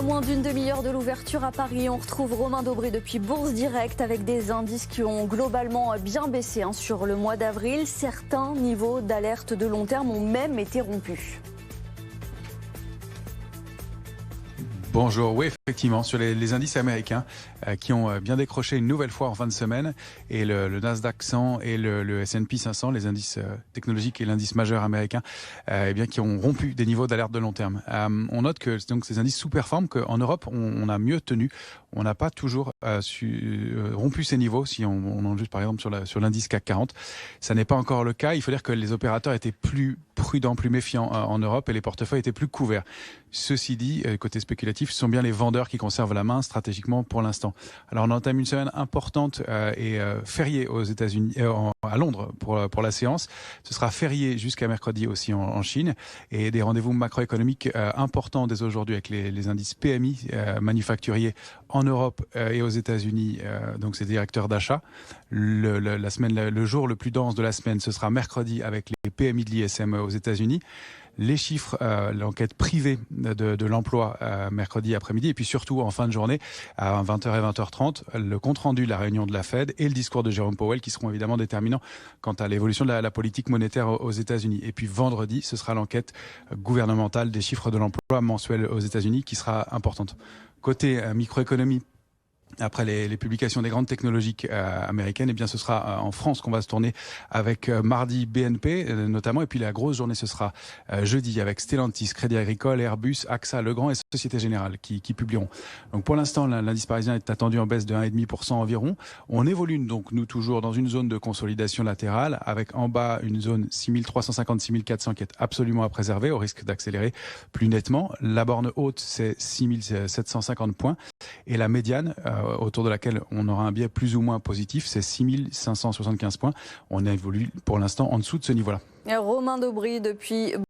À moins d'une demi-heure de l'ouverture à Paris, on retrouve Romain Dobré depuis Bourse Direct avec des indices qui ont globalement bien baissé sur le mois d'avril. Certains niveaux d'alerte de long terme ont même été rompus. Bonjour, oui effectivement, sur les indices américains qui ont bien décroché une nouvelle fois en fin de semaine, et le Nasdaq 100 et le S&P 500, les indices technologiques et l'indice majeur américain, eh bien, qui ont rompu des niveaux d'alerte de long terme. On note que donc, ces indices sous-performent, qu'en Europe on a mieux tenu, on n'a pas toujours rompu ces niveaux. Si on en juste par exemple sur l'indice CAC 40, ça n'est pas encore le cas. Il faut dire que les opérateurs étaient plus prudents, plus méfiants en Europe, et les portefeuilles étaient plus couverts. Ceci dit, côté spéculatif, ce sont bien les vendeurs qui conservent la main stratégiquement pour l'instant. Alors on entame une semaine importante et fériée aux États-Unis, à Londres pour la séance. Ce sera férié jusqu'à mercredi aussi en Chine, et des rendez-vous macroéconomiques importants dès aujourd'hui avec les indices PMI manufacturiers en Europe et aux États-Unis. Donc c'est directeurs d'achat. Le jour le plus dense de la semaine, ce sera mercredi avec les PMI de l'ISM aux États-Unis. Les chiffres, l'enquête privée de l'emploi mercredi après-midi, et puis surtout en fin de journée à 20h et 20h30, le compte-rendu de la réunion de la Fed et le discours de Jérôme Powell, qui seront évidemment déterminants quant à l'évolution de la politique monétaire aux États-Unis. Et puis vendredi, ce sera l'enquête gouvernementale des chiffres de l'emploi mensuel aux États-Unis qui sera importante. Côté microéconomie, après les publications des grandes technologiques américaines, eh bien ce sera en France qu'on va se tourner avec mardi BNP notamment, et puis la grosse journée ce sera jeudi avec Stellantis, Crédit Agricole, Airbus, AXA, Legrand et Société Générale qui publieront. Donc pour l'instant, l'indice parisien est attendu en baisse de 1,5% environ. On évolue donc nous toujours dans une zone de consolidation latérale, avec en bas une zone 6350, 6400 qui est absolument à préserver au risque d'accélérer plus nettement. La borne haute c'est 6750 points, et la médiane autour de laquelle on aura un biais plus ou moins positif, c'est 6575 points. On évolue pour l'instant en dessous de ce niveau-là. Romain Dobré depuis